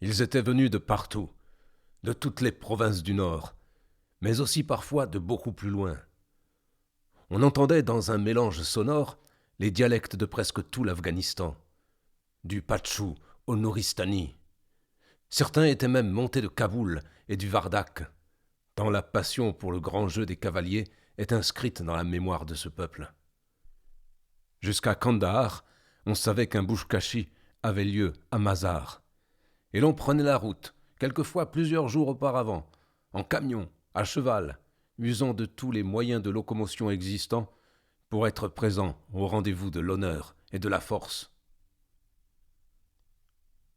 Ils étaient venus de partout, de toutes les provinces du Nord, mais aussi parfois de beaucoup plus loin. On entendait dans un mélange sonore les dialectes de presque tout l'Afghanistan, du Pachtou au Nouristani. Certains étaient même montés de Kaboul et du Vardak, tant la passion pour le grand jeu des cavaliers est inscrite dans la mémoire de ce peuple. Jusqu'à Kandahar, on savait qu'un bouchkashi avait lieu à Mazar, et l'on prenait la route, quelquefois plusieurs jours auparavant, en camion, à cheval, usant de tous les moyens de locomotion existants pour être présent au rendez-vous de l'honneur et de la force.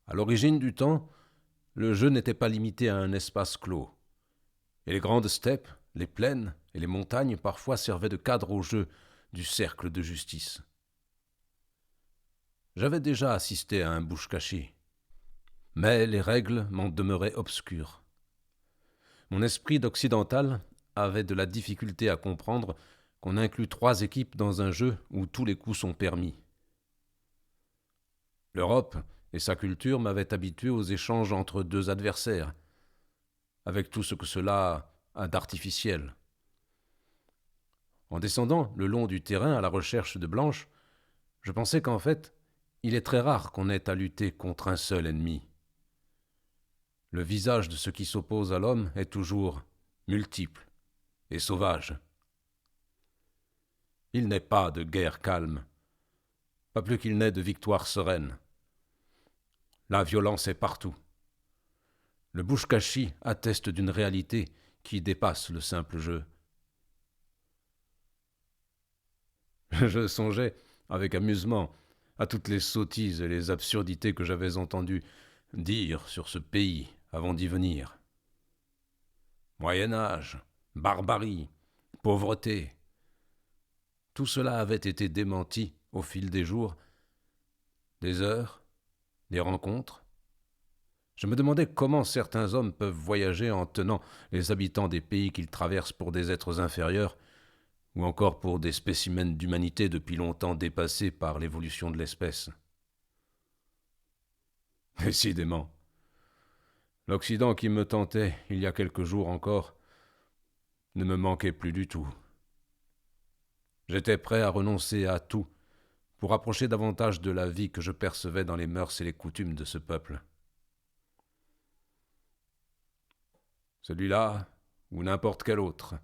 À l'origine du temps, le jeu n'était pas limité à un espace clos, et les grandes steppes, les plaines et les montagnes parfois servaient de cadre au jeu du cercle de justice. J'avais déjà assisté à un bouchkashi, mais les règles m'en demeuraient obscures. Mon esprit d'occidental avait de la difficulté à comprendre qu'on inclut 3 équipes dans un jeu où tous les coups sont permis. L'Europe et sa culture m'avaient habitué aux échanges entre 2 adversaires, avec tout ce que cela a d'artificiel. En descendant le long du terrain à la recherche de Blanche, je pensais qu'en fait, il est très rare qu'on ait à lutter contre un seul ennemi. Le visage de ce qui s'oppose à l'homme est toujours multiple et sauvage. Il n'est pas de guerre calme, pas plus qu'il n'est de victoire sereine. La violence est partout. Le bouchkashi atteste d'une réalité qui dépasse le simple jeu. Je songeais, avec amusement, à toutes les sottises et les absurdités que j'avais entendues dire sur ce pays avant d'y venir. Moyen-Âge, barbarie, pauvreté, tout cela avait été démenti au fil des jours, des heures, des rencontres. Je me demandais comment certains hommes peuvent voyager en tenant les habitants des pays qu'ils traversent pour des êtres inférieurs, ou encore pour des spécimens d'humanité depuis longtemps dépassés par l'évolution de l'espèce. Décidément, l'Occident qui me tentait il y a quelques jours encore ne me manquait plus du tout. J'étais prêt à renoncer à tout pour approcher davantage de la vie que je percevais dans les mœurs et les coutumes de ce peuple. Celui-là, ou n'importe quel autre,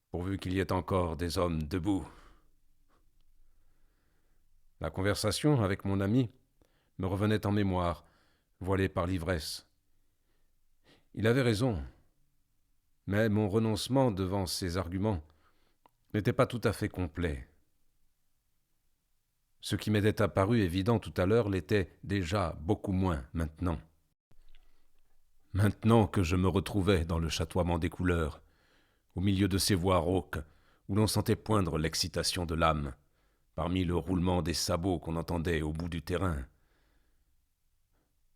pourvu qu'il y ait encore des hommes debout. La conversation avec mon ami me revenait en mémoire, voilée par l'ivresse. Il avait raison, mais mon renoncement devant ses arguments n'était pas tout à fait complet. Ce qui m'était apparu évident tout à l'heure l'était déjà beaucoup moins maintenant. Maintenant que je me retrouvais dans le chatoiement des couleurs, au milieu de ces voix rauques, où l'on sentait poindre l'excitation de l'âme, parmi le roulement des sabots qu'on entendait au bout du terrain.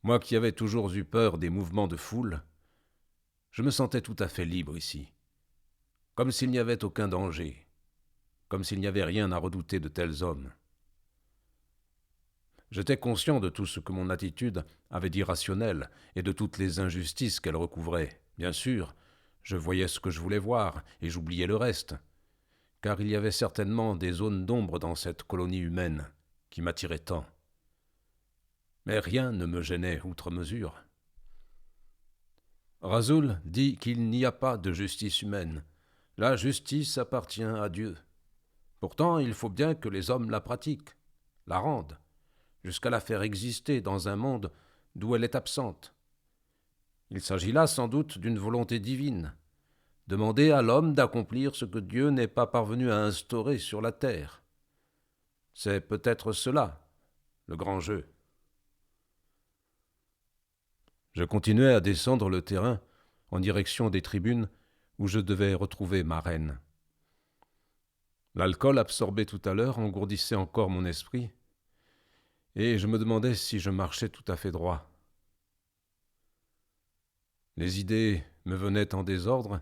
Moi qui avais toujours eu peur des mouvements de foule, je me sentais tout à fait libre ici, comme s'il n'y avait aucun danger, comme s'il n'y avait rien à redouter de tels hommes. J'étais conscient de tout ce que mon attitude avait d'irrationnel et de toutes les injustices qu'elle recouvrait. Bien sûr, je voyais ce que je voulais voir et j'oubliais le reste, car il y avait certainement des zones d'ombre dans cette colonie humaine qui m'attiraient tant. Mais rien ne me gênait outre mesure. Rasoul dit qu'il n'y a pas de justice humaine. La justice appartient à Dieu. Pourtant, il faut bien que les hommes la pratiquent, la rendent, jusqu'à la faire exister dans un monde d'où elle est absente. Il s'agit là sans doute d'une volonté divine, demander à l'homme d'accomplir ce que Dieu n'est pas parvenu à instaurer sur la terre. C'est peut-être cela, le grand jeu. Je continuais à descendre le terrain en direction des tribunes où je devais retrouver ma reine. L'alcool absorbé tout à l'heure engourdissait encore mon esprit, et je me demandais si je marchais tout à fait droit. Les idées me venaient en désordre,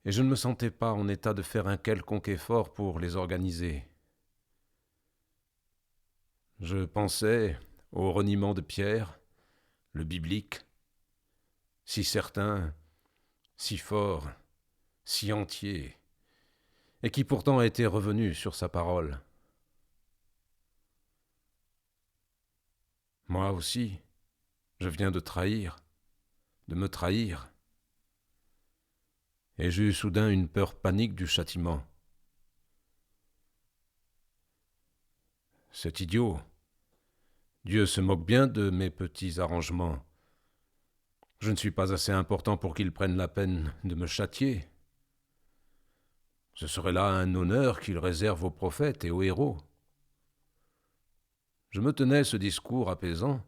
et je ne me sentais pas en état de faire un quelconque effort pour les organiser. Je pensais au reniement de Pierre, le biblique, si certain, si fort, si entier, et qui pourtant était revenu sur sa parole. Moi aussi, je viens de trahir, de me trahir, et j'eus soudain une peur panique du châtiment. C'est idiot. Dieu se moque bien de mes petits arrangements. Je ne suis pas assez important pour qu'il prenne la peine de me châtier. Ce serait là un honneur qu'il réserve aux prophètes et aux héros. Je me tenais ce discours apaisant,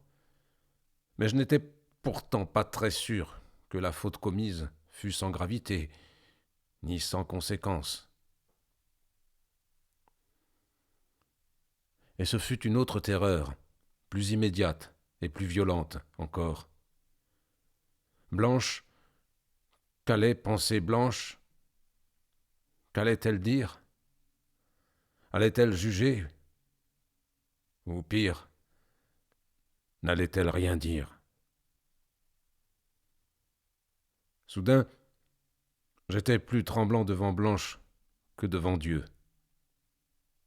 mais je n'étais pourtant pas très sûr que la faute commise fût sans gravité, ni sans conséquence. Et ce fut une autre terreur, plus immédiate et plus violente encore. Blanche, qu'allait penser Blanche? Qu'allait-elle dire? Allait-elle juger? Ou pire, n'allait-elle rien dire? Soudain, j'étais plus tremblant devant Blanche que devant Dieu.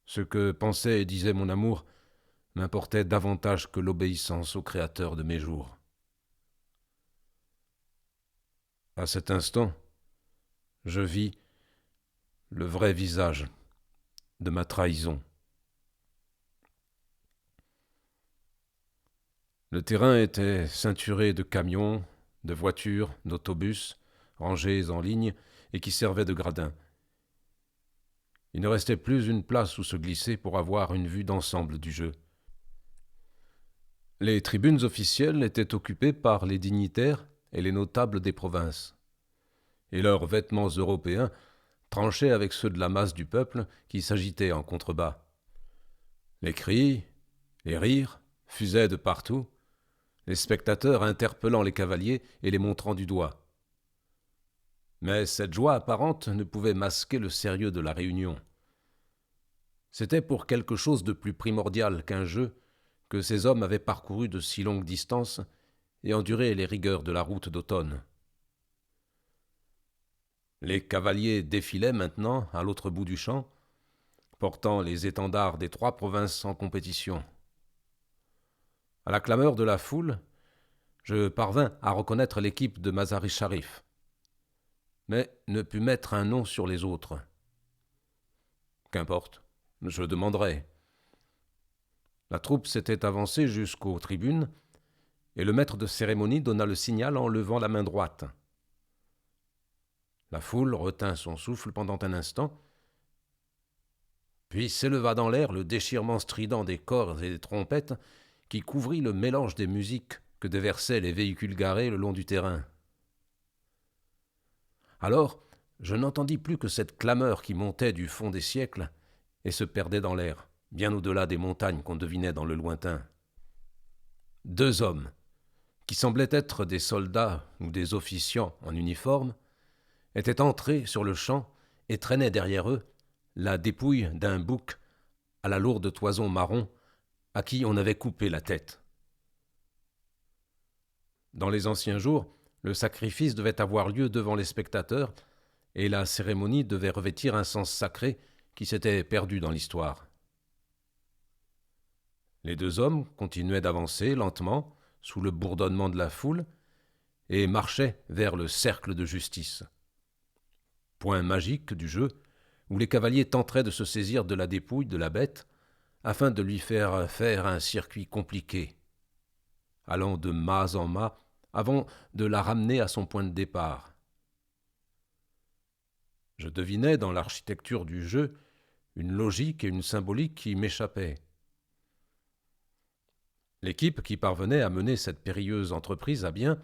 Ce que pensait et disait mon amour m'importait davantage que l'obéissance au Créateur de mes jours. À cet instant, je vis le vrai visage de ma trahison. Le terrain était ceinturé de camions, de voitures, d'autobus, rangés en ligne et qui servaient de gradins. Il ne restait plus une place où se glisser pour avoir une vue d'ensemble du jeu. Les tribunes officielles étaient occupées par les dignitaires et les notables des provinces, et leurs vêtements européens tranchaient avec ceux de la masse du peuple qui s'agitait en contrebas. Les cris, les rires fusaient de partout, les spectateurs interpellant les cavaliers et les montrant du doigt. Mais cette joie apparente ne pouvait masquer le sérieux de la réunion. C'était pour quelque chose de plus primordial qu'un jeu que ces hommes avaient parcouru de si longues distances et enduré les rigueurs de la route d'automne. Les cavaliers défilaient maintenant à l'autre bout du champ, portant les étendards des 3 provinces en compétition. À la clameur de la foule, je parvins à reconnaître l'équipe de Mazar-i-Sharif, mais ne pus mettre un nom sur les autres. Qu'importe, je demanderai. La troupe s'était avancée jusqu'aux tribunes, et le maître de cérémonie donna le signal en levant la main droite. La foule retint son souffle pendant un instant, puis s'éleva dans l'air le déchirement strident des cordes et des trompettes qui couvrit le mélange des musiques que déversaient les véhicules garés le long du terrain. Alors, je n'entendis plus que cette clameur qui montait du fond des siècles et se perdait dans l'air, bien au-delà des montagnes qu'on devinait dans le lointain. 2 hommes, qui semblaient être des soldats ou des officiants en uniforme, étaient entrés sur le champ et traînaient derrière eux la dépouille d'un bouc à la lourde toison marron à qui on avait coupé la tête. Dans les anciens jours, le sacrifice devait avoir lieu devant les spectateurs et la cérémonie devait revêtir un sens sacré qui s'était perdu dans l'histoire. Les 2 hommes continuaient d'avancer lentement sous le bourdonnement de la foule et marchaient vers le cercle de justice. Point magique du jeu où les cavaliers tenteraient de se saisir de la dépouille de la bête afin de lui faire un circuit compliqué, allant de mât en mât avant de la ramener à son point de départ. Je devinais dans l'architecture du jeu une logique et une symbolique qui m'échappaient. L'équipe qui parvenait à mener cette périlleuse entreprise à bien,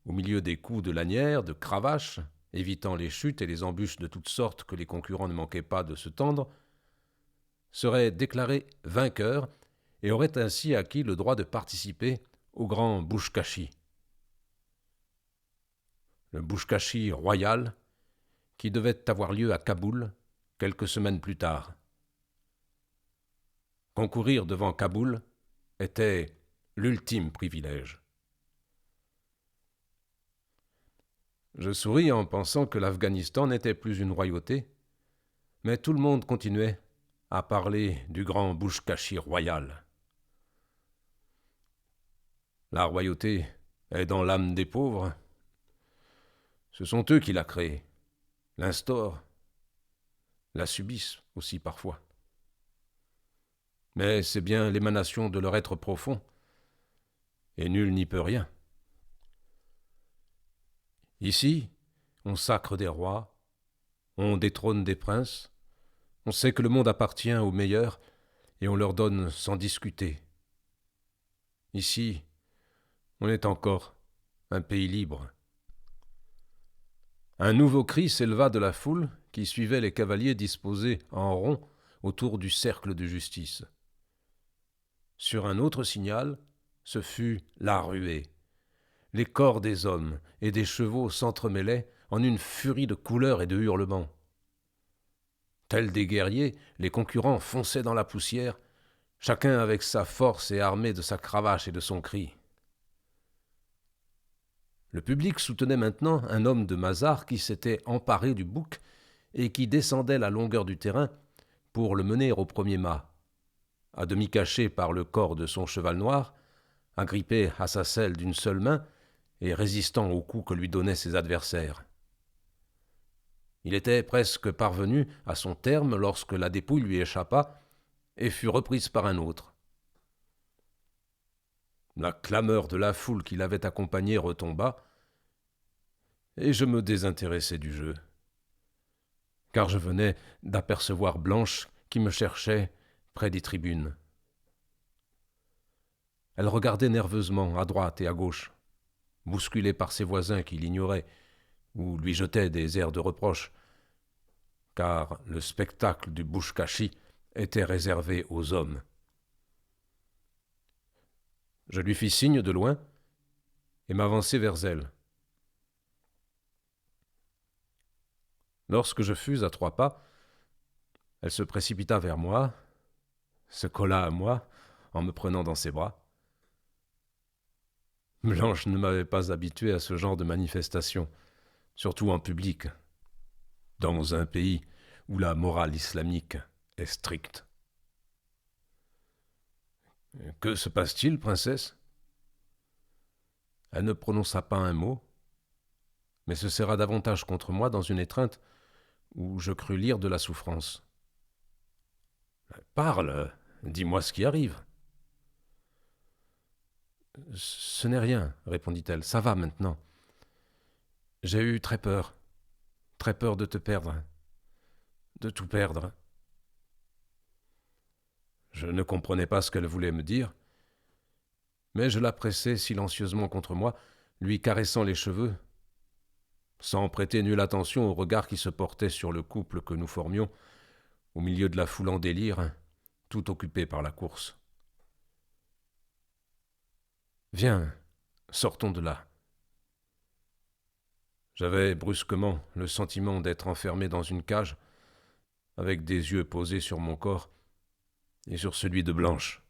au milieu des coups de lanière, de cravache, évitant les chutes et les embûches de toutes sortes que les concurrents ne manquaient pas de se tendre, serait déclarée vainqueur et aurait ainsi acquis le droit de participer au grand Bouchkachi. Le Bouchkachi royal qui devait avoir lieu à Kaboul quelques semaines plus tard. Concourir devant Kaboul était l'ultime privilège. Je souris en pensant que l'Afghanistan n'était plus une royauté, mais tout le monde continuait à parler du grand Bouchkachi royal. La royauté est dans l'âme des pauvres. Ce sont eux qui la créent, l'instaurent, la subissent aussi parfois. Mais c'est bien l'émanation de leur être profond, et nul n'y peut rien. Ici, on sacre des rois, on détrône des princes, on sait que le monde appartient aux meilleurs, et on leur donne sans discuter. Ici, on est encore un pays libre. Un nouveau cri s'éleva de la foule qui suivait les cavaliers disposés en rond autour du cercle de justice. Sur un autre signal, ce fut la ruée. Les corps des hommes et des chevaux s'entremêlaient en une furie de couleurs et de hurlements. Tels des guerriers, les concurrents fonçaient dans la poussière, chacun avec sa force et armé de sa cravache et de son cri. Le public soutenait maintenant un homme de Mazar qui s'était emparé du bouc et qui descendait la longueur du terrain pour le mener au premier mât. À demi caché par le corps de son cheval noir, agrippé à sa selle d'une seule main et résistant aux coups que lui donnaient ses adversaires. Il était presque parvenu à son terme lorsque la dépouille lui échappa et fut reprise par un autre. La clameur de la foule qui l'avait accompagné retomba, et je me désintéressai du jeu, car je venais d'apercevoir Blanche qui me cherchait près des tribunes. Elle regardait nerveusement à droite et à gauche, bousculée par ses voisins qui l'ignoraient ou lui jetaient des airs de reproche, car le spectacle du Bouchkachi était réservé aux hommes. Je lui fis signe de loin et m'avançai vers elle. Lorsque je fus à 3 pas, elle se précipita vers moi, se colla à moi en me prenant dans ses bras. Blanche ne m'avait pas habitué à ce genre de manifestation, surtout en public, dans un pays où la morale islamique est stricte. « Que se passe-t-il, princesse ?» Elle ne prononça pas un mot, mais se serra davantage contre moi dans une étreinte où je crus lire de la souffrance. « Parle, dis-moi ce qui arrive. »« Ce n'est rien, répondit-elle, ça va maintenant. J'ai eu très peur de te perdre, de tout perdre. » Je ne comprenais pas ce qu'elle voulait me dire, mais je la pressai silencieusement contre moi, lui caressant les cheveux, sans prêter nulle attention au regard qui se portait sur le couple que nous formions, au milieu de la foule en délire, tout occupée par la course. « Viens, sortons de là. » J'avais brusquement le sentiment d'être enfermé dans une cage, avec des yeux posés sur mon corps et sur celui de Blanche.